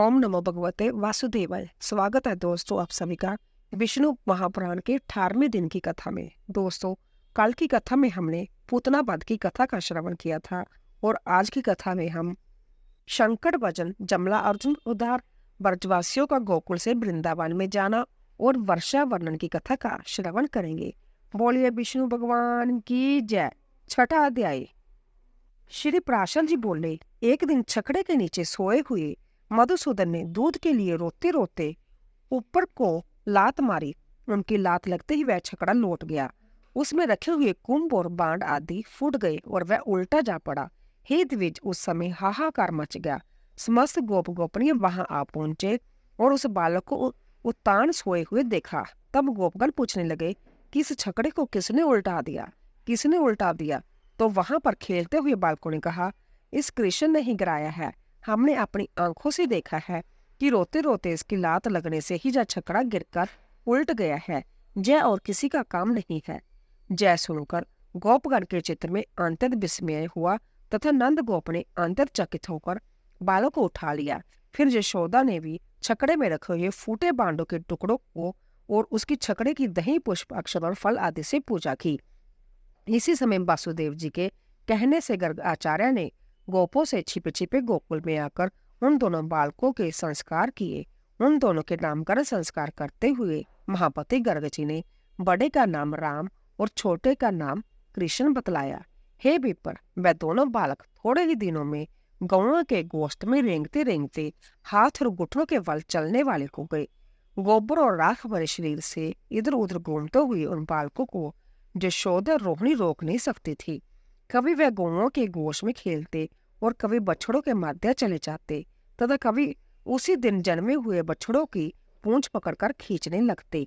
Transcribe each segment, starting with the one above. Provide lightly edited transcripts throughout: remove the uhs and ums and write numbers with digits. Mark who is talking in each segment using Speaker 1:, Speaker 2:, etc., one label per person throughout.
Speaker 1: ओम नमो भगवते वासुदेवाय। स्वागत है दोस्तों आप सभी का विष्णु महापुराण के 18वें दिन की कथा में। दोस्तों, कल की कथा में हमने पूतना वध की कथा का श्रवण किया था और आज की कथा में हम संकट भजन जमला अर्जुन उद्धार, ब्रजवासियों का गोकुल से वृंदावन में जाना और वर्षा वर्णन की कथा का श्रवण करेंगे। बोलिए विष्णु भगवान की जय। छठा अध्याय। श्री प्राशर जी बोले, एक दिन छकड़े के नीचे सोए हुए मधुसूदन ने दूध के लिए रोते रोते ऊपर को लात मारी। उनकी लात लगते ही वह छकड़ा लौट गया। उसमें रखे हुए कुंभ और बांड आदि फूट गए और वह उल्टा जा पड़ा। हे द्विज, उस समय हाहाकार मच गया। समस्त गोप गोपनीय वहां आ पहुंचे और उस बालक को उत्तान सोए हुए देखा। तब गोपगण पूछने लगे कि इस छकड़े को किसने उल्टा दिया, किसने उल्टा दिया? तो वहां पर खेलते हुए बालकों ने कहा, इस कृष्ण ने ही गिराया है। हमने अपनी आंखों से देखा है कि रोते रोते इसकी लात लगने से ही यह छकड़ा गिरकर उल्ट गया है। जय और किसी का काम नहीं है। जय सुनकर गोपगण के चित्र में अत्यंत विस्मय हुआ तथा नंद गोप ने अत्यंत चकित होकर बालों को उठा लिया। फिर यशोदा ने भी छकड़े में रखे हुए फूटे बांडों के टुकड़ों को और उसकी छकड़े की दही, पुष्प, अक्षर और फल आदि से पूजा की। इसी समय वासुदेव जी के कहने से गर्ग आचार्य ने गोपों से छिपे छिपे गोकुल में आकर उन दोनों बालकों के संस्कार किए। उन दोनों के नामकरण संस्कार करते हुए महापति गर्ग जी ने बड़े का नाम राम और छोटे का नाम कृष्ण बतलाया। हे विप्र, वह दोनों बालक थोड़े ही दिनों में गौओं के गोश्त में रेंगते रेंगते हाथ और घुटनों के बल चलने वाले हो गए। गोबर और राख भरे शरीर से इधर उधर घूमते हुए उन बालकों को यशोदा रोहिणी रोक नहीं सकती थी। कभी वह गौओं के गोश में खेलते और कभी बछड़ों के माध्य चले जाते तथा कभी उसी दिन जन्मे हुए बछड़ों की पूंछ पकड़कर खींचने लगते।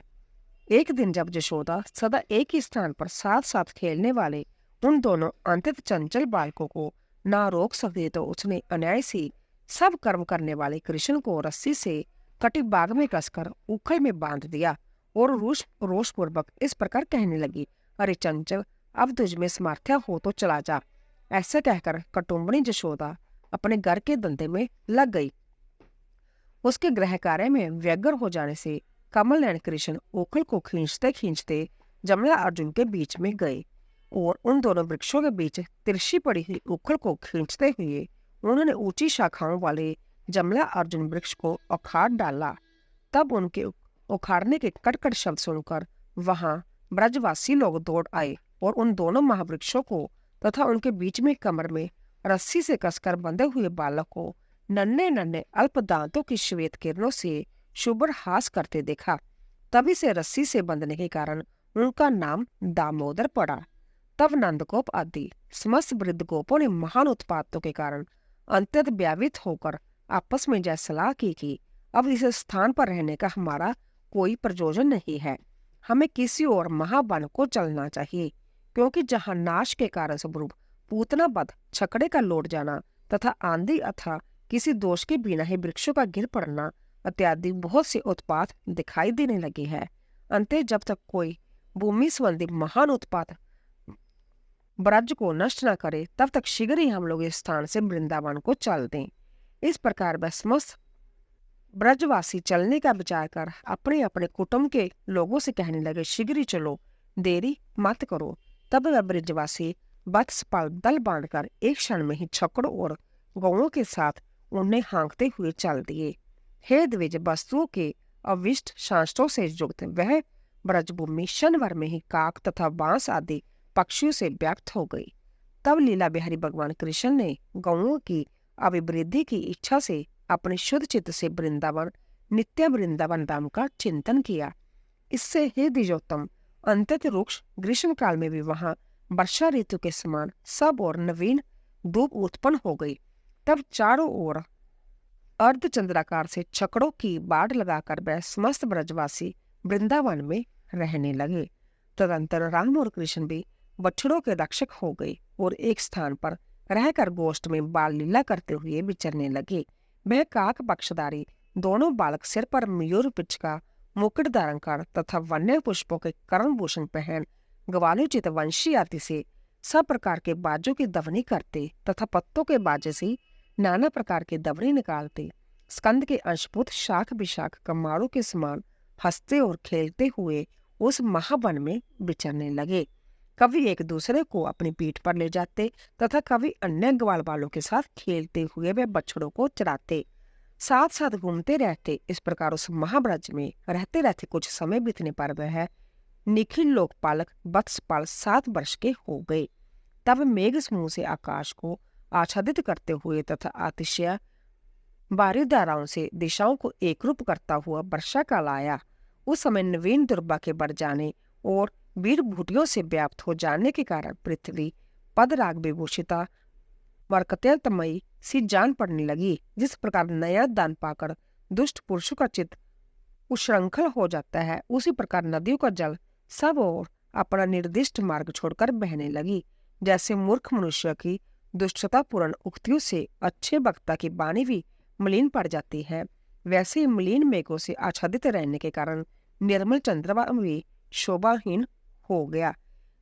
Speaker 1: एक दिन जब यशोदा सदा एक ही स्थान पर साथ साथ खेलने वाले उन दोनों अत्यंत चंचल बालकों को ना रोक सकते तो उसने अन्याय से सब कर्म करने वाले कृष्ण को रस्सी से कटी बाग में कसकर उखल में बांध दिया और रोष पूर्वक इस प्रकार कहने लगी, अरे चंचल, अब तुझ में सामर्थ्य हो तो चला जा। ऐसा कहकर कटुम्बनी यशोदा अपने घर के धंधे में लग गई। उसके गृह कार्य में व्यग्र हो जाने से कमल नयन कृष्ण उखल को खींचते खींचते जमला अर्जुन के बीच में गए और उन दोनों वृक्षों के बीच तिरछी पड़ी हुई उखल को खींचते हुए उन्होंने ऊंची शाखाओं वाले जमला अर्जुन वृक्ष को उखाड़ डाला। तब उनके उखाड़ने के कटकट शब्द सुनकर वहां ब्रजवासी लोग दौड़ आए और उन दोनों महावृक्षों को तथा उनके बीच में कमर में रस्सी से कसकर बंधे हुए बालक को नन्हे नन्हे अल्प दांतों की श्वेत किरणों से शुभ्र हास करते देखा। तभी से रस्सी से बंधने के कारण उनका नाम दामोदर पड़ा। तब नंदगोप आदि समस्त वृद्ध गोपों ने महान उत्पातों के कारण अत्यंत व्यावित होकर आपस में यह सलाह की कि अब इस स्थान पर रहने का हमारा कोई प्रयोजन नहीं है। हमें किसी और महावन को चलना चाहिए, क्योंकि जहाँ नाश के कारण स्वरूप पूतना वध, छकड़े का लौट जाना तथा आंधी अथा किसी दोष के बिना ही वृक्षों का गिर पड़ना इत्यादि बहुत से उत्पात दिखाई देने लगे हैं। अंत जब तक कोई भूमि संबंधी महान उत्पात ब्रज को नष्ट न करे तब तक शीघ्र ही हम लोग इस स्थान से वृंदावन को चल दें। इस प्रकार वह समस्त ब्रजवासी चलने का विचार कर अपने अपने कुटुंब के लोगों से कहने लगे, शीघ्र ही चलो, देरी मत करो। तब वह ब्रजवासी वत्सपाल दल बांधकर एक क्षण में ही छकड़ों और गौओं के साथ उन्हें हाँकते हुए चल दिए। हे द्विज, वस्तुओं के अविष्ट शास्त्रों से युक्त वह ब्रजभूमि क्षण भर में ही काक तथा बांस आदि पक्षियों से व्याप्त हो गई। तब लीला बिहारी भगवान कृष्ण ने गौओं की अभिवृद्धि की इच्छा से अपने शुद्ध चित्त से वृंदावन, नित्य वृंदावन धाम का चिंतन किया। इससे हे द्विजोत्तम, अंतत रुक्ष ग्रीष्म काल में भी वहां वर्षा ऋतु के समान सब और नवीन धूप उत्पन्न हो गई। तब चारों ओर अर्धचंद्राकार से छकड़ों की बाढ़ लगाकर वह समस्त ब्रजवासी वृंदावन में रहने लगे। तदंतर राम और कृष्ण भी बछड़ों के रक्षक हो गए और एक स्थान पर रहकर गोष्ठ में बाल लीला करते हुए विचरने लगे। वह काक पक्षधारी दोनों बालक सिर पर मयूर पिच का मुकुट धारण कर तथा वन्य पुष्पों के कर्णभूषण पहन ग्वालोचित वंशी आदि से सब प्रकार के बाजों की दवनी करते तथा पत्तों के बाजे से नाना प्रकार के दवनी निकालते स्कंद के अंशभूत शाख विशाख कमारों के समान हंसते और खेलते हुए उस महावन में विचरने लगे। कभी एक दूसरे को अपनी पीठ पर ले जाते तथा कभी अन्य ग्वाल वालों के साथ खेलते हुए वे बछड़ों को चराते, साथ साथ घूमते रहते। इस प्रकार उस महाब्रज में रहते रहते कुछ समय बीतने पर वह निखिल लोकपालक वत्सपाल 7 वर्ष के हो गए। तब मेघ समूह से आकाश को आच्छादित करते हुए तथा अतिशय बारिश धाराओं से दिशाओं को एकरूप करता हुआ वर्षा काल आया। उस समय नवीन दुर्बा के बढ़ जाने और वीर भूटियों से व्याप्त हो जाने के कारण पृथ्वी पद राग विभूषिता मरकत्यंतमयी सी जान पड़ने लगी। जिस प्रकार नया दान पाकर दुष्ट पुरुषों का चित्त उश्रृंखल हो जाता है, उसी प्रकार नदियों का जल सब ओर अपना निर्दिष्ट मार्ग छोड़कर बहने लगी। जैसे मूर्ख मनुष्य की दुष्टतापूर्ण उक्तियों से अच्छे वक्ता की वाणी भी मलिन पड़ जाती है, वैसे ही मलिन मेघों से आच्छादित रहने के कारण निर्मल चंद्रमा भी शोभाहीन हो गया।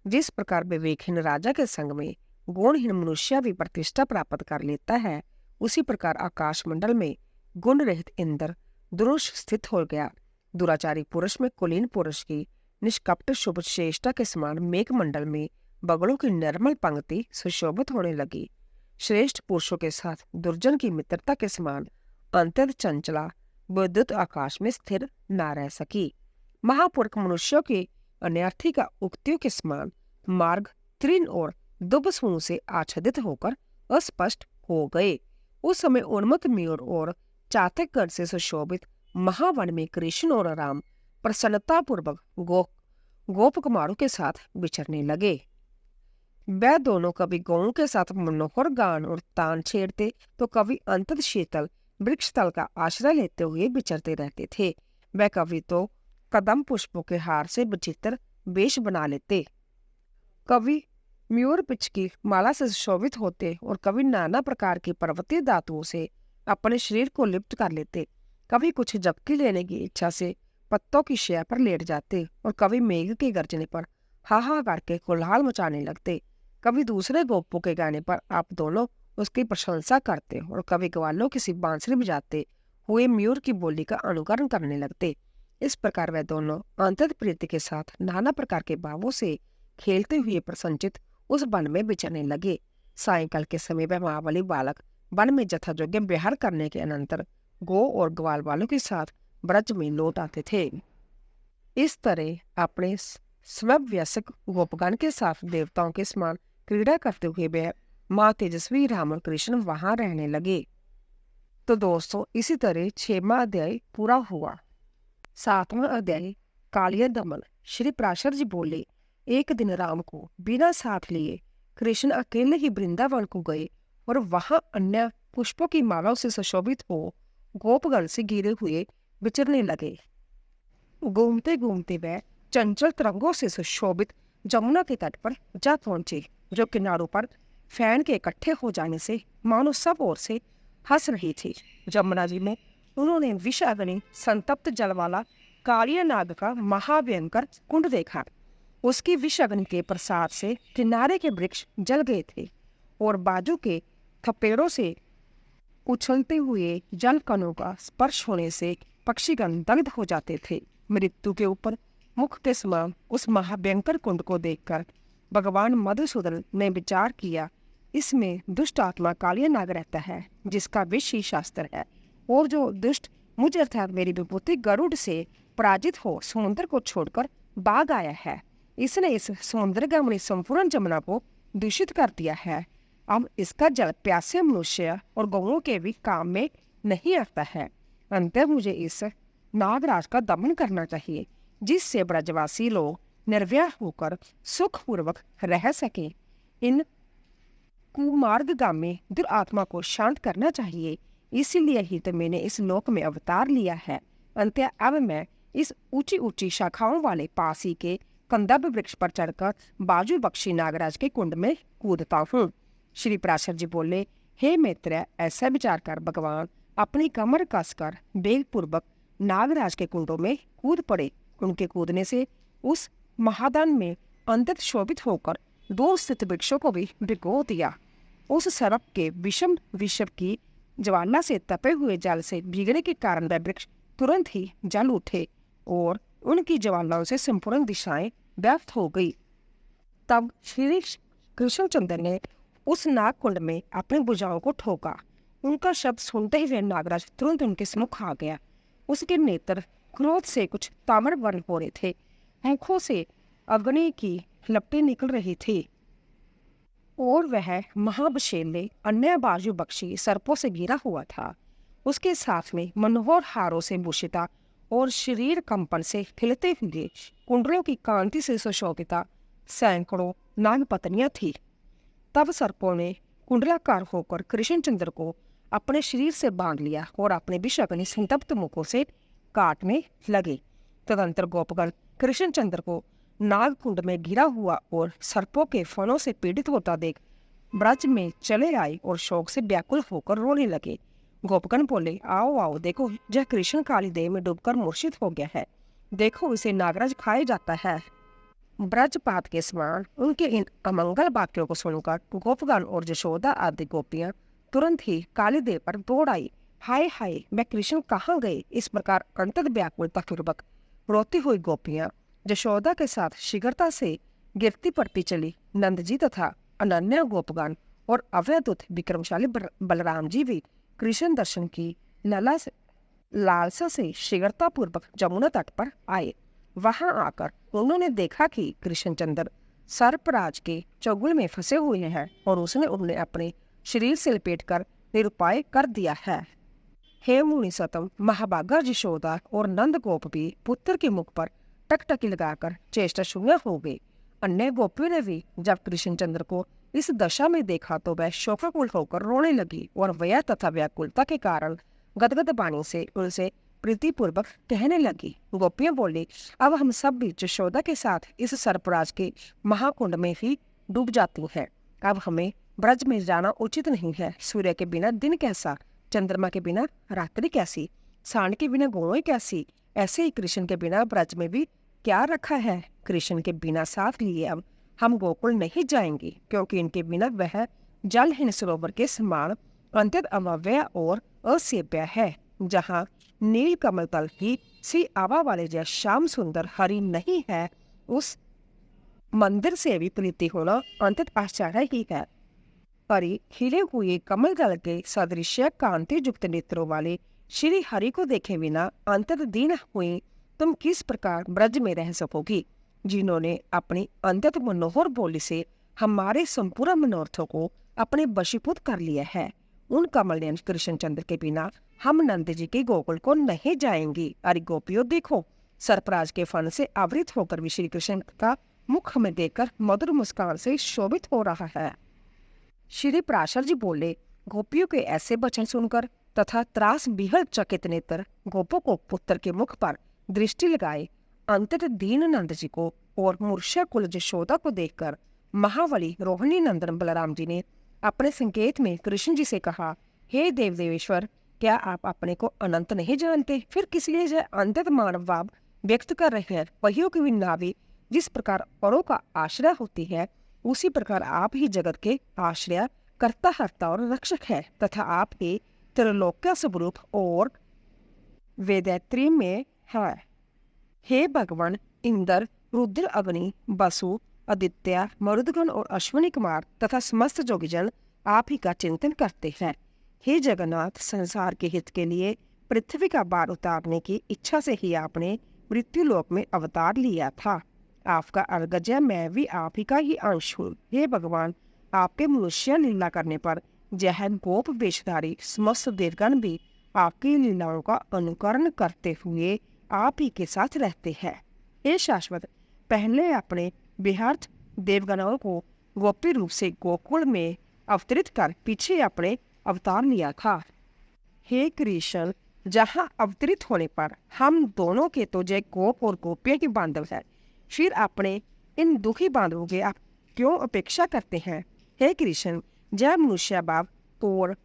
Speaker 1: जिस प्रकार विवेकहीन राजा के संग में गुणहीन मनुष्य भी प्रतिष्ठा प्राप्त कर लेता है, उसी प्रकार आकाश मंडल में गुण रहित इंद्र दुरुष स्थित हो गया। दुराचारी पुरुष में कुलीन पुरुष की निष्कपट शुभ श्रेष्ठता के समान मेघ मंडल में बगड़ों की निर्मल पंक्ति सुशोभित होने लगी। श्रेष्ठ पुरुषों के साथ दुर्जन की मित्रता के समान अंतत चंचला विद्युत आकाश में स्थिर न रह सकी। महापुरुष मनुष्यों के अनर्थी का उक्तियों के समान मार्ग त्रिन और दुब समूह से आच्छादित होकर अस्पष्ट हो गए। उस समय उन्मत्त मयूर और चातकगण से सुशोभित महावन में कृष्ण और राम प्रसन्नतापूर्वक गोप कुमारों के साथ विचरने लगे। वह दोनों कभी गौओं के साथ मनोहर गान और तान छेड़ते तो कभी अंतत शीतल वृक्ष तल का आश्रय लेते हुए विचरते रहते थे। वह कभी तो कदम पुष्पों के हार से विचित्र वेश बना लेते, कभी मयूर पिच की माला से सुशोभित होते और कभी नाना प्रकार की पर्वतीय धातुओं से अपने शरीर को लिप्त कर लेते, कभी कुछ झपकी लेने की इच्छा से पत्तों की शैया पर लेट जाते और कभी मेघ के गरजने पर हाहा करके कोलाहल मचाने लगते। कभी दूसरे गोपों के गाने पर आप दोनों उसकी प्रशंसा करते और कभी ग्वालों किसी बांसुरी बजाते हुए मयूर की बोली का अनुकरण करने लगते। इस प्रकार वह दोनों अंतत प्रीति के साथ नाना प्रकार के भावों से खेलते हुए प्रसन्नचित उस वन में विचरने लगे। सायंकाल के समय वह महाबली बालक वन में यथायोग्य विहार करने के अनंतर गो और ग्वाल वालों के साथ ब्रज में लौट आते थे। इस तरह अपने स्वव्यस्क गोपगण के साथ देवताओं के समान क्रीड़ा करते हुए वह माँ तेजस्वी राम और कृष्ण वहां रहने लगे। तो दोस्तों, इसी तरह 6वां अध्याय पूरा हुआ। 7वां अध्याय कालिया दमन। श्री पराशर जी बोले, एक दिन राम को बिना साथ लिए कृष्ण अकेले ही वृंदावन को गए और वहां अन्य पुष्पों की मालाओं से सुशोभित हो गोपगण से घिरे हुए विचरने लगे। घूमते घूमते वह चंचल तरंगों से सुशोभित जमुना के तट पर जा पहुंचे, जो किनारों पर फैन के इकट्ठे हो जाने से मानो सब ओर से हंस रही थी। जमुना जी में उन्होंने विष अग्नि संतप्त जल वाला कालिया नाग का महाभयंकर कुंड देखा। उसकी विष अग्नि के प्रसाद से किनारे के वृक्ष जल गए थे और बाजू के थपेड़ों से उछलते हुए जल कणों का स्पर्श होने से पक्षीगण दग्ध हो जाते थे। मृत्यु के ऊपर मुख के समान उस महाभयंकर कुंड को देखकर भगवान मधुसूदन ने विचार किया, इसमें दुष्ट आत्मा कालिया नाग रहता है, जिसका विष ही शास्त्र है, और जो दुष्ट मुझ अर्थात मेरी विभूति गरुड़ से पराजित हो समुद्र को छोड़कर भाग आया है। इसने इस समुद्रगामिनी संपूर्ण जमुना को दूषित कर दिया है। अब इसका जल प्यासे मनुष्य और गौओं के भी काम में नहीं आता है। अंतर मुझे इस नागराज का दमन करना चाहिए, जिससे ब्रजवासी लोग निर्भय होकर सुखपूर्वक रह सके। इन कुमार्गगामी दुरात्मा को शांत करना चाहिए। इसीलिए ही तो मैंने इस लोक में अवतार लिया है। अंत्य अब मैं इस ऊंची ऊंची शाखाओं वाले पासी के कंदर्प वृक्ष पर चढ़कर बाजू बख्शी नागराज के कुंड में कूदता हूँ। श्री पराशर जी बोले, हे मित्र, ऐसा विचार कर भगवान अपनी कमर कसकर वेगपूर्वक नागराज के कुंडों में कूद पड़े। उनके कूदने से उस महादान में अंतत शोभित होकर दूर स्थित वृक्षों को भी भिगो दिया। उस सर्प के विषम विषव की ज्वाला से तपे हुए जल से भीगने के कारण वह वृक्ष तुरंत ही जल उठे और उनकी ज्वालाओं से संपूर्ण दिशाएं व्यक्त हो गई। तब श्री कृष्णचंद्र ने उस नाग कुंड में अपनी भुजाओं को ठोका। उनका शब्द सुनते ही वह नागराज तुरंत उनके सम्मुख आ गया। उसके नेत्र क्रोध से कुछ ताम्र वर्ण हो रहे थे, आंखों से अग्नि की लपटें निकल रही थी और वह महाबशेले अन्य बाजू बख्शी सर्पों से घिरा हुआ था। उसके साथ में मनोहर हारों से भूषिता और शरीर कंपन से खिलते हुए कुंडलों की कांति से सुशोभिता सैकड़ों नाग पत्नियां थी। तब सर्पों ने कुंडलाकार होकर कृष्णचंद्र को अपने शरीर से बांध लिया और अपने विष अग्नि संतप्त मुखों से काटने लगे। तदंतर गोपगण कृष्णचंद्र को नाग कुंड में घिरा हुआ और सर्पों के फनों से पीड़ित होता देख ब्रज में चले आए और शोक से व्याकुल होकर रोने लगे। गोपगण बोले, आओ आओ, देखो यह कृष्ण काली देह में डूबकर मूर्छित हो गया है, देखो इसे नागराज खाया जाता है। ब्रजपात के समान उनके इन अमंगल वाक्यों को सुनकर गोपगण और यशोदा आदि गोपियां तुरंत ही कालीदेव पर दौड़ आई। हाय हाय, मैं कृष्ण कहाँ गए? इस प्रकार अंतत व्याकुलता पूर्वक रोती हुई गोपियां यशोदा के साथ शीघ्रता से गिरती पड़ती चली। नंद जी तथा अनन्या गोपगण और अवैधुत विक्रमशाली बलराम जी भी कृष्ण दर्शन की लालसा से शीघ्रता पूर्वक जमुना तट पर आए। वहां आकर उन्होंने देखा कि कृष्णचंद्र सर्पराज के चौगुल में फंसे हुए हैं और उसने उन्हें अपने शरीर से लपेटकर निरुपाय कर दिया है। हे मुनि सतम, महाभागा यशोदा और नंद गोप भी पुत्र के मुख पर टकटकी लगाकर चेष्टा शून्य हो गए। अन्य गोपियों ने भी जब कृष्णचंद्र को इस दशा में देखा तो वह शोकाकुल होकर रोने लगी और व्यय तथा व्याकुलता के कारण गदगद वाणी से उनसे प्रीतिपूर्वक कहने लगी। गोपियां बोली, अब हम सब भी यशोदा के साथ इस सर्पराज के महाकुंड में ही डूब जाती हैं। अब हमें ब्रज में जाना उचित नहीं है। सूर्य के बिना दिन कैसा, चंद्रमा के बिना रात्रि कैसी, सांड के बिना गोएं कैसी, ऐसे ही कृष्ण के बिना ब्रज में भी क्या रखा है। कृष्ण के बिना साथ लिए अब हम गोकुल नहीं जाएंगे, क्योंकि इनके बिना वह जलहीन सरोवर के समान अत्यंत अमव्य और असेव्य है, जहाँ नील कमल तल ही सी आवा वाले जय श्याम सुंदर हरि नहीं है। उस मंदिर से भी प्रीति होना अत्यंत आश्चर्य ही है। हरि खिले हुए कमल दल के सदृश कांति युक्त नेत्रों वाले श्री हरि को देखे बिना अंतत दीन हुई तुम किस प्रकार ब्रज में रह सकोगी? जिन्होंने अपनी अंतत मनोहर बोली से हमारे संपूर्ण मनोरथों को अपने वशीभूत कर लिया है, उन कमलनयन कृष्णचंद्र के बिना हम नंद जी के गोकुल को नहीं जाएंगी। अरे गोपियों देखो, सर्पराज के फन से आवृत होकर भी श्री कृष्ण का मुख में देखकर मधुर मुस्कान से शोभित हो रहा है। श्री पराशर जी बोले, गोपियों के ऐसे वचन सुनकर तथा त्रास बिहल चकित नेत्र गोपों को पुत्र के मुख पर दृष्टि लगाए अंतत दीन नंद जी को और मूर्छा कुल यशोदा को देखकर महावली रोहिणी नंदन बलराम जी ने अपने संकेत में कृष्ण जी से कहा, हे देव देवेश्वर, क्या आप अपने को अनंत नहीं जानते? फिर किस लिए यह अंतत मानव भाव व्यक्त कर रहे हैं? पहियों की भी नावी जिस प्रकार औरों का आश्रय होती है, उसी प्रकार आप ही जगत के आश्रय कर्ता हर्ता और रक्षक है तथा आप ही त्रिलोक्य स्वरूप और वेदैत्री में है। हे भगवान, इंद्र, रुद्र, अग्नि, वसु, आदित्य, मरुदगण और अश्विनी कुमार तथा समस्त जोगीजन आप ही का चिंतन करते हैं। हे जगन्नाथ, संसार के हित के लिए पृथ्वी का भार उतारने की इच्छा से ही आपने मृत्यु लोक में अवतार लिया था। आपका अर्गज मैं भी आप ही का ही अंश हूँ। हे भगवान, आपके मनुष्य लीला करने पर जह गोप वेशधारी समस्त देवगण भी आपकी लीलाओं का अनुकरण करते हुए आप ही के साथ रहते हैं। हे शाश्वत, पहले अपने बेहर्थ देवगणों को गोपी रूप से गोकुल में अवतरित कर पीछे अपने अवतार लिया था। हे कृष्ण, जहाँ अवतरित होने पर हम दोनों के तो जय गोप और गोपियों के बांधव है, फिर अपने इन दुखी बांधवों की आप क्यों अपेक्षा करते हैं? हे कृष्ण, जय मनुष्य भाव और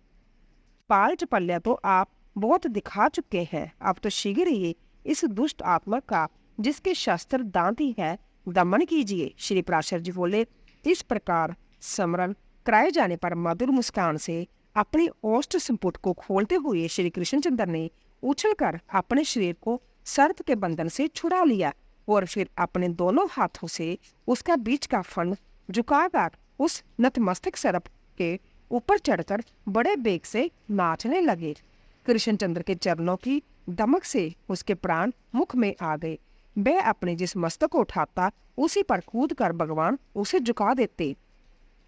Speaker 1: पाल चपल्या तो आप बहुत दिखा चुके हैं। अब तो शीघ्र ही इस दुष्ट आत्मा का, जिसके शस्त्र दांत ही है, दमन कीजिए। श्री पराशर जी बोले, इस प्रकार स्मरण कराए जाने पर मधुर मुस्कान से अपनी ओष्ठ संपुट को खोलते हुए श्री कृष्णचंद्र ने उछलकर अपने शरीर को सर्प के बंधन से छुड़ा लिया और फिर अपने दोनों हाथों से उसका बीच का फंड झुकाकर उस नतमस्तक सर्प के ऊपर चढ़कर बड़े बेग से नाचने लगे। कृष्णचंद्र के चरणों की दमक से उसके प्राण मुख में आ गए। वह अपने जिस मस्तक को उठाता उसी पर कूद कर भगवान उसे झुका देते।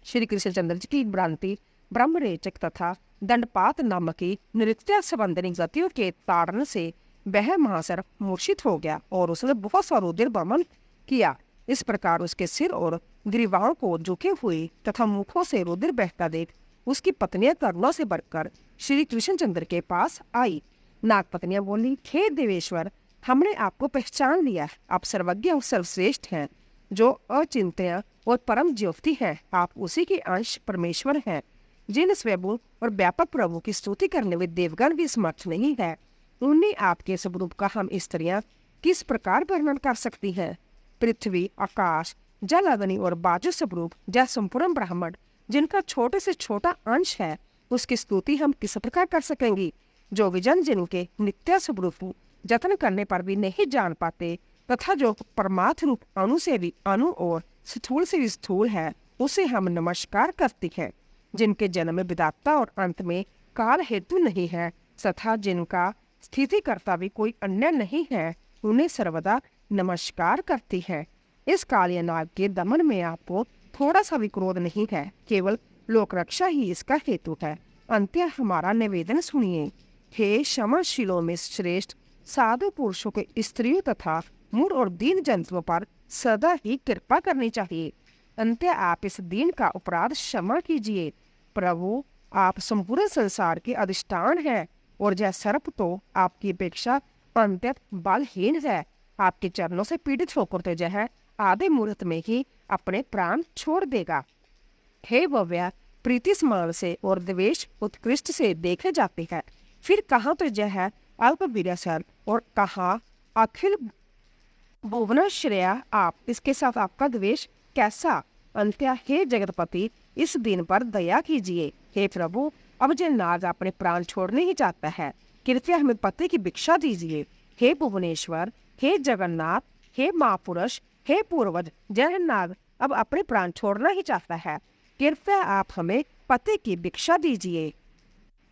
Speaker 1: श्री कृष्णचंद्र जी की भ्रांति ब्रह्मरेचक तथा दंडपात नामक की नृत्य संबंधी गतियों के ताड़न से वह महासर मूर्छित हो गया और उसने बहुत सा रुधिर बमन किया। इस प्रकार उसके सिर और ग्रीवाओं को झुके हुए तथा मुखों से रुधिर बहता देख उसकी पत्नियां करुणा से भरकर श्री कृष्णचंद्र के पास आई। नाग पत्नियां बोली, हे देवेश्वर, हमने आपको पहचान लिया। आप सर्वज्ञ और सर्वश्रेष्ठ हैं, जो अचिंत्य और परम ज्योति है। आप उसी के अंश परमेश्वर हैं, जिन स्वयं और व्यापक प्रभु की स्तुति करने में देवगण भी समर्थ नहीं है। उन्हीं आपके स्वरूप का हम स्त्रियां किस प्रकार वर्णन कर सकती हैं। पृथ्वी, आकाश, जल, अग्नि और बाजू स्वरूप जय संपूर्ण ब्राह्मण, जिनका छोटे से छोटा अंश है, उसकी स्तुति हम किस प्रकार कर सकेंगी। जो विजन जिनके नित्य स्वरूप जतन करने पर भी नहीं जान पाते तथा जो परमात्म रूप अणु से भी अणु और स्थूल से भी स्थूल है, उसे हम नमस्कार करती हैं। जिनके जन्म में विदाता और अंत में काल हेतु नहीं है तथा जिनका स्थिति करता भी कोई अन्य नहीं है, उन्हें सर्वदा नमस्कार करती है। इस कालिया नाग के दमन में आपको थोड़ा सा भी क्रोध नहीं है, केवल लोक रक्षा ही इसका हेतु है। अंत्य हमारा निवेदन सुनिए। हे क्षमाशीलों में श्रेष्ठ, साधु पुरुषों के स्त्रियों तथा मूढ़ और दीन जंतुओं पर सदा ही कृपा करनी चाहिए। अंत्य आप इस दीन का अपराध क्षमा कीजिए। प्रभु, आप संपूर्ण संसार के अधिष्ठान हैं और यह सर्प तो आपकी अपेक्षा अत्यंत बलहीन है। आपके चरणों से पीड़ित होकर तो यह आधे मुहूर्त में ही अपने प्राण छोड़ देगा। हे भव्य, प्रीति स्मरण से और द्वेष उत्कृष्ट से देखे जाते हैं, फिर कहाँ तो यह अल्प विरसर और कहाँ अखिल भुवनाश्रया। आप इसके साथ आपका द्वेष कैसा। अंत्य, हे जगतपति, इस दिन पर दया कीजिए। हे प्रभु, अब यह नाग अपने प्राण छोड़ने ही चाहता है, कृपया हमें पति की भिक्षा दीजिए। हे भुवनेश्वर, हे जगन्नाथ, हे महापुरुष, हे पूर्वज, यह नाग अब अपने प्राण छोड़ना ही चाहता है, कृपया आप हमें पति की भिक्षा दीजिए।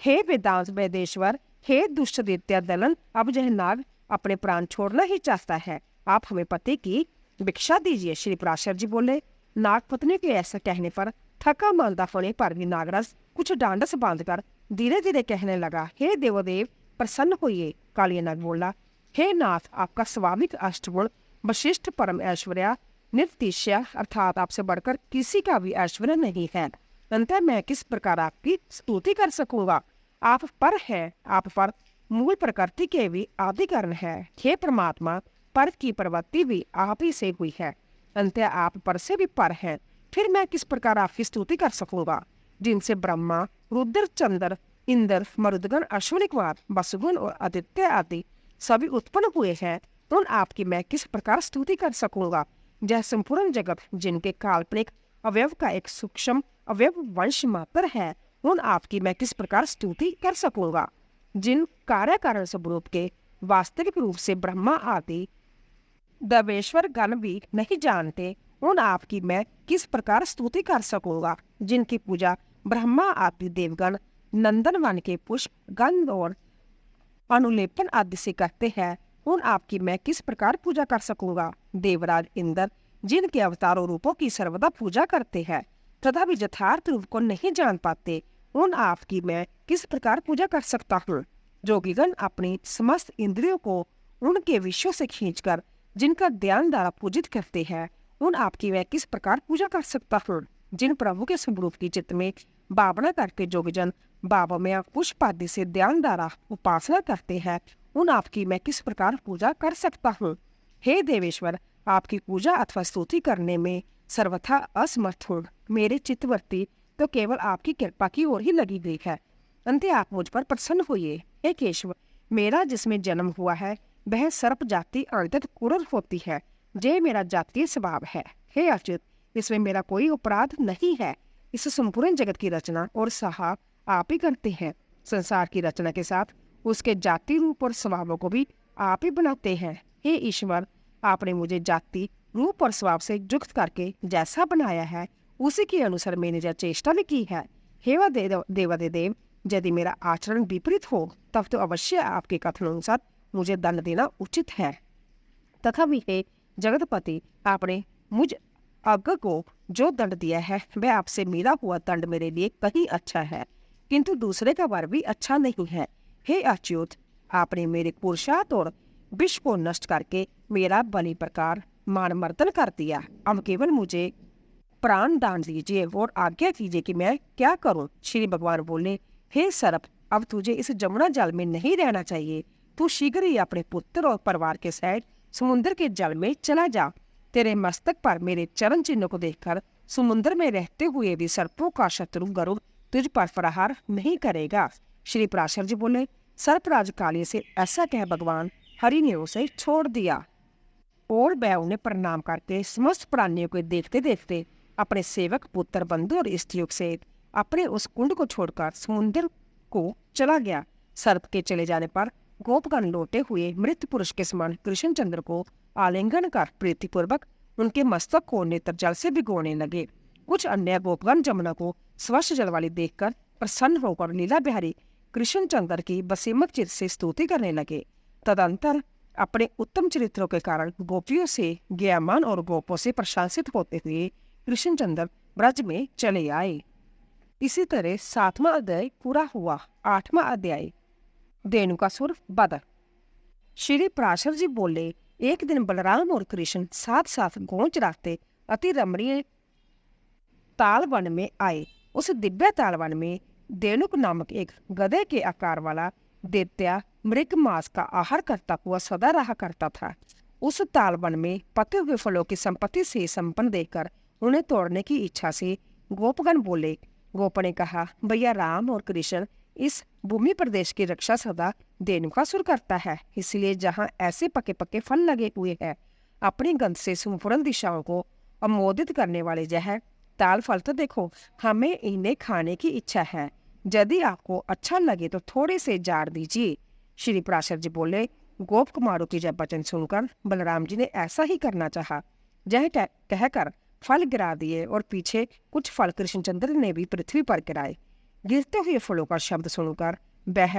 Speaker 1: हे वेदांत वेदेश्वर, हे दुष्ट दैत्य दलन, अब यह नाग अपने प्राण छोड़ना ही चाहता है, आप हमें पति की भिक्षा दीजिए। श्री पराशर जी बोले, नाग पत्नी के ऐसा कहने पर थका मांदा होने पर भी नागराज कुछ डांडस बांधकर धीरे धीरे कहने लगा, हे देवदेव प्रसन्न होइए। कालिया नाग बोला, हे नाथ, आपका स्वाभाविक अष्टगुण वशिष्ठ परम ऐश्वर्य निर्तिशय अर्थात आपसे बढ़कर किसी का भी ऐश्वर्य नहीं है। अंतः मैं किस प्रकार आपकी स्तुति कर सकूंगा। आप पर है, आप पर मूल प्रकृति के भी आदिकरण है। हे परमात्मा, पर की प्रवृत्ति भी आप ही से हुई है, अंतः आप पर से भी पर हैं, फिर मैं किस प्रकार आपकी स्तुति कर सकूंगा। जिनसे ब्रह्मा, रुद्र, चंद्र, इंद्र, मरुदगण, अश्विनी कुमार, वसुगण और आदित्य आदि सभी उत्पन्न हुए हैं, उन आपकी मैं किस प्रकार स्तुति कर सकूंगा। यह संपूर्ण जगत जिनके काल्पनिक अवयव का एक सूक्ष्म अवयव वंश मात्र है, उन आपकी मैं किस प्रकार स्तुति कर सकूंगा। जिन कार्य कारण स्वरूप के वास्तविक रूप से ब्रह्मा आदि देवेश्वर गण भी नहीं जानते, उन आपकी मैं किस प्रकार स्तुति कर सकूंगा। जिनकी पूजा ब्रह्मा आदि देवगण नंदन वन के पुष्प, गंध और अनुलेपन आदि से करते हैं, उन आपकी मैं किस प्रकार पूजा कर सकूंगा। देवराज इंद्र जिनके अवतारों रूपों की सर्वदा पूजा करते हैं तथा भी यथार्थ रूप को नहीं जान पाते, उन आपकी मैं किस प्रकार पूजा कर सकता हूँ। जोगीगण अपनी समस्त इंद्रियों को उनके विषयों से खींचकर जिनका ध्यान द्वारा पूजित करते हैं, उन आपकी मैं किस प्रकार पूजा कर सकता हूँ। जिन प्रभु के स्वरूप की चित्त में भावना करके जोगीजन बाबा में पुष्प आदि से ध्यान द्वारा उपासना करते हैं, उन आपकी मैं किस प्रकार पूजा कर सकता हूँ। हे देवेश्वर, आपकी पूजा अथवा स्तुति करने में सर्वथा असमर्थ हूँ। मेरे चित्तवृत्ति तो केवल आपकी कृपा की ओर ही लगी गई है, अंते आप मुझ पर प्रसन्न होइए। हे केशव, मेरा जिसमें जन्म हुआ है वह सर्प जाति अत्यंत क्रूर होती है, ये मेरा जातीय स्वभाव है। हे अच्युत, इसमें मेरा कोई अपराध नहीं है। इस संपूर्ण जगत की रचना और सहा आप ही करते हैं। संसार की रचना के साथ उसके जाति रूप और स्वभावों को भी आप ही बनाते हैं। हे ईश्वर, आपने मुझे जाति रूप और स्वभाव से युक्त करके जैसा बनाया है उसी के अनुसार मैंने जो चेष्टा भी की है। हे देवादिदेव, यदि मेरा आचरण विपरीत हो तब तो अवश्य आपके कथनानुसार मुझे दंड देना उचित है। तथा भी हे जगतपति, आपने मुझ अज्ञ को जो दंड दिया है वह आपसे मिला हुआ दंड मेरे लिए कहीं अच्छा है, किंतु दूसरे का वर भी अच्छा नहीं है। हे अच्युत, आपने मेरे पुरुषार्थ और विश्व को नष्ट करके मेरा बलि प्रकार मान मर्दन कर दिया। अब केवल मुझे प्राण दान दीजिए और आज्ञा कीजिए कि मैं क्या करूं। श्री भगवान बोले, हे सर्प, अब तुझे इस जमुना जल में नहीं रहना चाहिए। तू शीघ्र ही अपने पुत्र और परिवार के सहित समुद्र के जल में चला जा। तेरे मस्तक पर मेरे चरण चिन्ह को देखकर समुद्र में रहते हुए भी सर्पों का शत्रु गरुड़ तुझ पर प्रहार नहीं करेगा। श्री पराशर जी बोले, सर्पराज काली से ऐसा कह भगवान हरि ने उसे छोड़ दिया और वह उन्हें प्रणाम करके समस्त प्राणियों को देखते देखते अपने सेवक पुत्र बंधु और स्त्रियों से अपने उस कुंड को छोड़कर समुद्र को चला गया। सर्प के चले जाने पर गोपगण लौटे हुए मृत पुरुष के समान कृष्णचंद्र को आलिंगन कर प्रीतिपूर्वक उनके मस्तक को नेत्र जल से भिगोने लगे। कुछ अन्य गोपगण जमुना को स्वच्छ जल वाली देखकर प्रसन्न होकर लीला बिहारी कृष्णचंद्र की बसीमत चित से स्तुति करने लगे। तदंतर अपने उत्तम चरित्रों के कारण गोपियों से ज्ञामान और गोपों से प्रशंसित होते हुए कृष्णचंद्र ब्रज में चले आए। इसी तरह 7वां अध्याय पूरा हुआ। 8वां अध्याय धेनुकासुर वध। श्री पराशर जी बोले, एक दिन बलराम और कृष्ण साथ साथ गौ चराते अति रमणीय तालवन में आए। उस दिव्य तालवन में धेनुक नामक एक गधे के आकार वाला दैत्य मृग मांस का आहार करता हुआ सदा रहा करता था। उस तालवन में पके हुए फलों की संपत्ति से संपन्न देखकर उन्हें तोड़ने की इच्छा से गोपगण बोले। गोप ने कहा, भैया राम और कृष्ण, इस भूमि प्रदेश की रक्षा सदा धेनुकासुर करता है, इसलिए जहाँ ऐसे पके पके फल लगे हुए हैं, अपनी गंध से संपूर्ण दिशाओं को अमोदित करने वाले जह ताल फल तो देखो, हमें इन्हें खाने की इच्छा है। यदि आपको अच्छा लगे तो थोड़े से जार दीजिए। श्री पराशर जी बोले, गोप कुमारों की जब वचन सुनकर बलराम जी ने ऐसा ही करना चाहा। यह कहकर फल गिरा दिए और पीछे कुछ फल कृष्णचंद्र ने भी पृथ्वी पर गिराए। गिरते हुए फलों का शब्द सुनकर वह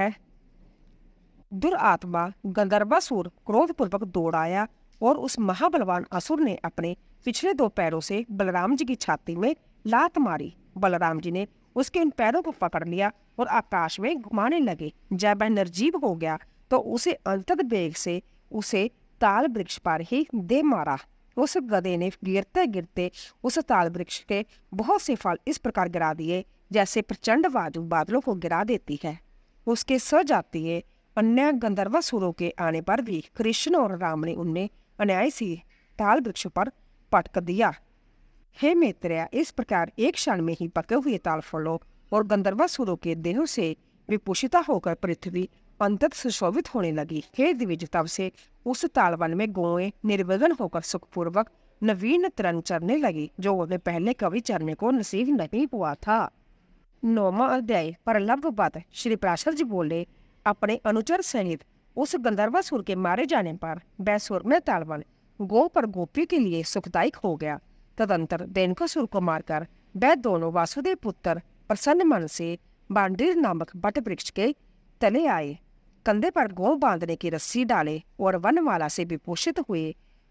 Speaker 1: दुरात्मा गंधर्वासुर क्रोधपूर्वक दौड़ आया और उस महाबलवान असुर ने अपने पिछले 2 पैरों से बलराम जी की छाती में लात मारी। बलराम जी ने उसके उन पैरों को पकड़ लिया और आकाश में घुमाने लगे। जब वह निर्जीव हो गया तो उसे अंतत वेग से उसे ताल वृक्ष पर ही दे मारा। उस गधे ने गिरते गिरते उस ताल वृक्ष के बहुत से फल इस प्रकार गिरा दिए जैसे प्रचंड वायु बादलों को गिरा देती है। उसके सजातीय अन्य गंधर्वासुरों के आने पर भी कृष्ण और राम ने उन्हें अन्याय से ताल वृक्ष पर पटक दिया। हे मैत्रेय, इस प्रकार एक क्षण में ही पके हुए ताल फलों और गंधर्वासुरों के देहों से विभूषिता होकर पृथ्वी अंतत सुशोभित होने लगी। हे द्विज, तब से उस तालवन में गौएं निर्विघ्न होकर सुखपूर्वक नवीन तरण चरने लगी, जो उन्हें पहले कभी चरने को नसीब नहीं हुआ था। 9वां अध्याय परलभ वध। श्री पराशर जी बोले, अपने अनुचर सहित उस गंधर्वासुर के मारे जाने पर वह स्वर्गमय तालवन गो पर गोपी के लिए सुखदायक हो गया। तदंतर धेनुकासुर को मारकर वह दोनों वासुदेव पुत्र प्रसन्न मन से बांडीर नामक बट वृक्ष के तले आए। कंधे पर गौ बांधने की रस्सी डाले और वनमाला से विभूषित हुए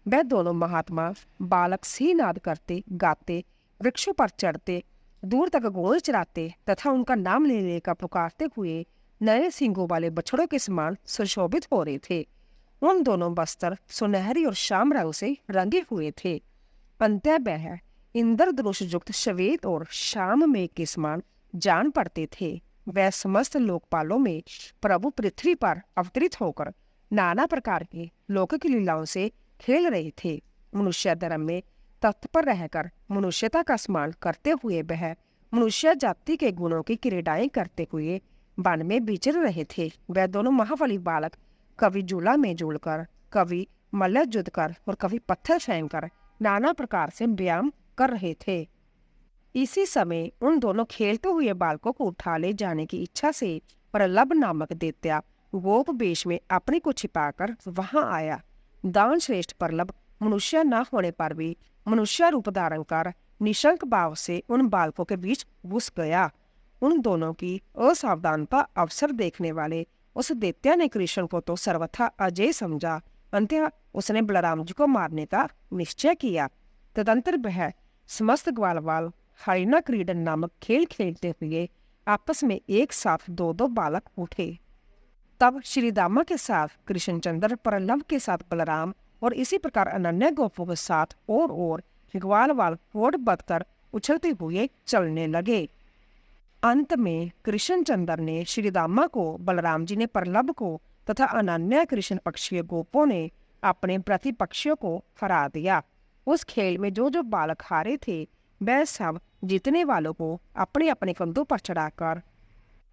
Speaker 1: वह दोनों महात्मा बालक सिंहनाद करते गाते वृक्षों पर चढ़ते दूर तक गौएं चराते तथा उनका नाम ले लेकर पुकारते हुए नए सींगों वाले बछड़ों के समान सुशोभित हो रहे थे। उन दोनों बस्तर सुनहरी और श्याम रंग से रंगे हुए थे। अंत्य वह इंद्रधनुष युक्त श्वेत और श्याम में के समान जान पड़ते थे। वह समस्त लोकपालों में प्रभु पृथ्वी पर अवतरित होकर नाना प्रकार के लौकिक लीलाओं से खेल रहे थे। मनुष्य धर्म में तत्पर रहकर मनुष्यता का स्मरण करते हुए वह मनुष्य जाति के गुणों की क्रीड़ाएं करते हुए वन में विचर रहे थे। वह दोनों महाबली बालक कभी झूला में झूलकर, कभी मल्ल युद्ध कर और कभी पत्थर फेंक कर नाना प्रकार से व्यायाम कर रहे थे। इसी समय उन दोनों खेलते हुए बालकों को उठा ले जाने की इच्छा से प्रलभ नामक दैत्या गोप वेश में अपने को छिपाकर वहां आया। दान श्रेष्ठ प्रलभ मनुष्य न होने पर भी मनुष्य रूप धारण कर निशंक भाव से उन बालकों के बीच घुस गया। उन दोनों की असावधानता अवसर देखने वाले उस दैत्या ने कृष्ण को तो सर्वथा अजय समझा। अंत उसने बलराम जी को मारने का निश्चय किया। तदंतर वह समस्त ग्वालवाल हरिणा क्रीडन नामक खेल खेलते हुए आपस में एक साथ दो दो बालक उठे। तब श्री दामा के साथ कृष्णचंद्र, प्रलभ के साथ बलराम और इसी प्रकार अनन्या गोपों के साथ और ग्वालवाल होड़ बदकर उछलते हुए चलने लगे। अंत में कृष्णचंद्र ने श्री दामा को, बलराम जी ने प्रलभ को तथा अनन्या कृष्ण पक्षीय गोपों ने अपने प्रतिपक्षियों को हरा दिया। उस खेल में जो जो बालक हारे थे वह सब जीतने वालों को अपने अपने कंधों पर चढ़ाकर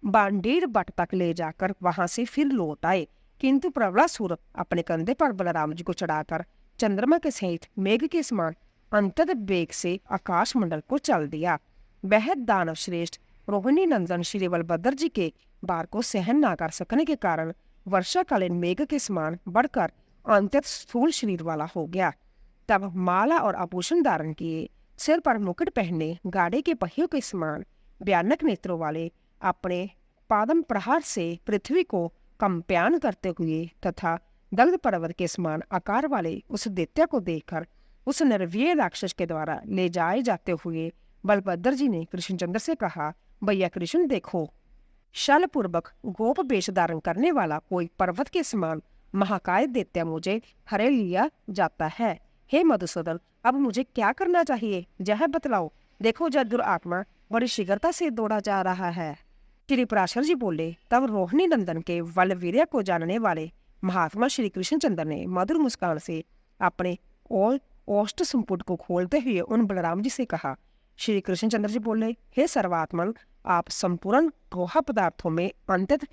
Speaker 1: बांडीर बट तक ले जाकर वहां से फिर लौट आए। किंतु प्रबलासुर अपने कंधे पर बलराम जी को चढ़ाकर चंद्रमा के सहित मेघ के समान अंतत वेग से आकाश मंडल को चल दिया। वह दानव श्रेष्ठ रोहिणी नंदन श्री बलभद्र जी के भार को सहन न कर सकने के कारण वर्षाकालीन मेघ के समान बढ़कर अंतत स्थूल शरीर वाला हो गया। तब माला और आभूषण धारण किए, सिर पर मुकुट पहने, गाड़े के पहियों के समान भयानक नेत्रों वाले, अपने पादम प्रहार से पृथ्वी को कंप्यान करते हुए तथा दग्ध पर्वत के समान आकार वाले उस दैत्य को देखकर उस नरवीय राक्षस के द्वारा ले जाए जाते हुए बलभद्र जी ने कृष्णचंद्र से कहा, भैया कृष्ण देखो, शल पूर्वक गोप वेश धारण करने वाला कोई पर्वत के समान महाकाय दैत्य मुझे हरे लिया जाता है। हे मधुसूदन, अब मुझे क्या करना चाहिए, यह बतलाओ। देखो जब दुरात्मा बड़ी शीघ्रता से दौड़ा जा रहा है। श्री पराशर जी बोले। तब रोहिणी नंदन के बलवीर्य को जानने वाले महात्मा श्री कृष्णचंद्र ने मधुर मुस्कान से अपने ओष्ठ संपुट को खोलते हुए उन बलराम जी से कहा। श्री कृष्णचंद्र जी बोले, हे सर्वात्मन, आप संपूर्ण गोहा पदार्थों में अंतत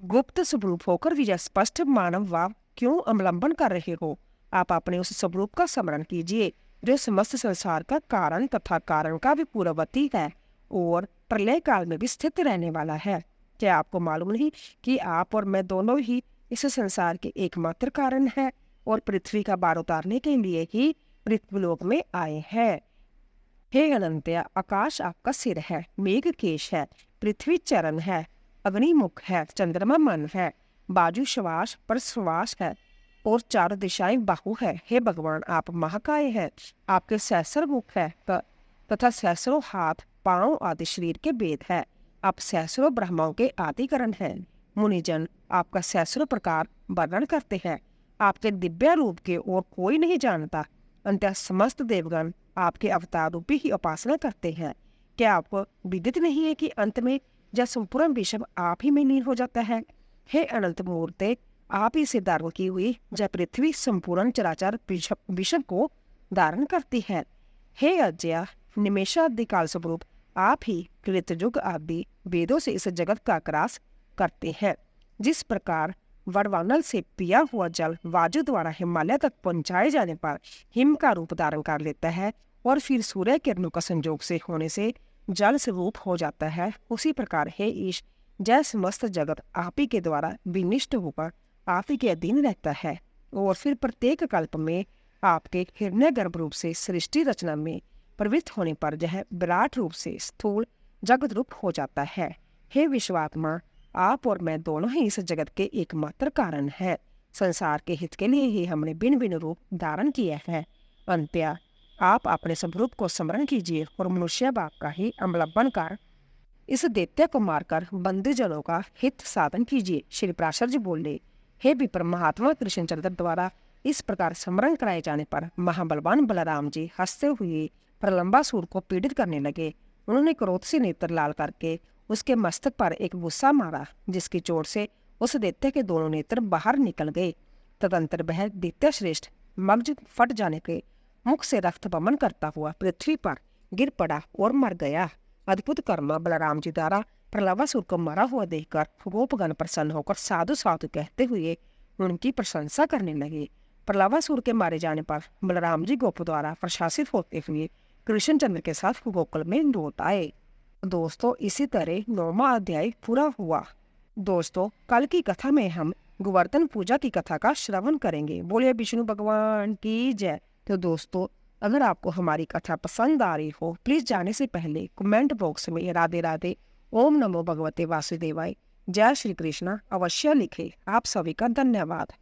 Speaker 1: गुप्त स्वरूप होकर भी स्पष्ट मानव भाव क्यों अवलंबन कर रहे हो? आप अपने उस स्वरूप का स्मरण कीजिए जो समस्त संसार का कारण तथा कारण का भी पूर्ववर्ती है और प्रलय काल में भी स्थित रहने वाला है। क्या आपको मालूम नहीं कि आप और मैं दोनों ही इस संसार के एकमात्र कारण हैं और पृथ्वी का भार उतारने के लिए ही पृथ्वीलोक में आए हैं। हे अनंत्या, आकाश आपका सिर है, मेघ केश है, पृथ्वी चरण है, अग्नि मुख है, चंद्रमा मन है, बाजू श्वास पर श्वास है और चारों दिशाएं बाहु है। हे भगवान, आप महाकाय हैं, आपके सहस्र मुख है तथा सहस्रों हाथ पांव आदि शरीर के भेद है। आप सहस्रों ब्रह्माओं के आदिकरण हैं। मुनिजन आपका सहस्रों प्रकार वर्णन करते हैं। आपके दिव्य रूप के और कोई नहीं जानता। अंततः समस्त देवगण आपके अवतार रूपी ही उपासना करते हैं। क्या आपको विदित नहीं है कि अंत में जब संपूर्ण विश्व आप ही में लीन हो जाता है? हे अनंत मूर्ते, आप ही से धारण की हुई जब पृथ्वी संपूर्ण चराचर विश्व को धारण करती है। हे अजय, निमेषादि काल स्वरूप आप ही कृतयुग आदि वेदों से इस जगत का ग्रास करते हैं। जिस प्रकार वड़वानल से पिया हुआ जल वायु द्वारा हिमालय तक पहुंचाए जाने पर हिम का रूप धारण कर लेता है और फिर सूर्य किरणों का संयोग से होने से जल स्वरूप हो जाता है, उसी प्रकार हे ईश, जय समस्त जगत आप ही के द्वारा विनिष्ट होकर आप ही के अधीन रहता है और फिर प्रत्येक कल्प में आपके हिरण्य गर्भ रूप से सृष्टि रचना में प्रवृत्त होने पर यह विराट रूप से स्थूल जगत रूप हो जाता है। हे विश्वात्मा, आप और मैं दोनों ही इस जगत के एकमात्र कारण हैं। संसार के हित के लिए ही हमने भिन्न भिन्न रूप धारण किया है। अंत्या, आप अपने स्वरूप को स्मरण कीजिए और मनुष्य भाव का ही अवलंबन कर इस दैत्य को मारकर बंधुजनों का हित साधन कीजिए। श्री पराशर जी बोले, हे विप्र, महात्मा कृष्णचंद्र द्वारा इस प्रकार स्मरण कराए जाने पर महाबलवान बलराम जी हंसते हुए प्रलंबासुर को पीड़ित करने लगे। उन्होंने क्रोध से नेत्र लाल करके उसके मस्तक पर एक गुस्सा मारा, जिसकी चोट से उस दैत्य के दोनों नेत्र बाहर निकल गए। तदंतर वह दैत्य श्रेष्ठ मग्ज फट जाने के मुख से रक्त बमन करता हुआ पृथ्वी पर गिर पड़ा और मर गया। अद्भुत कर्म बलराम जी द्वारा प्रलवासुर को मरा हुआ देखकर गोपगण प्रसन्न होकर साधु साधु कहते हुए उनकी प्रशंसा करने लगे। प्रलवासुर के मारे जाने पर बलराम जी गोप द्वारा प्रशासित होते हुए कृष्णचंद्र के साथ गोकुल में लौट आए। दोस्तों, इसी तरह 9वां अध्याय पूरा हुआ। दोस्तों, कल की कथा में हम गोवर्धन पूजा की कथा का श्रवण करेंगे। बोलिए विष्णु भगवान की जय। तो दोस्तों, अगर आपको हमारी कथा पसंद आ रही हो, प्लीज जाने से पहले कमेंट बॉक्स में राधे राधे, ओम नमो भगवते वासुदेवाय, जय श्री कृष्णा अवश्य लिखे। आप सभी का धन्यवाद।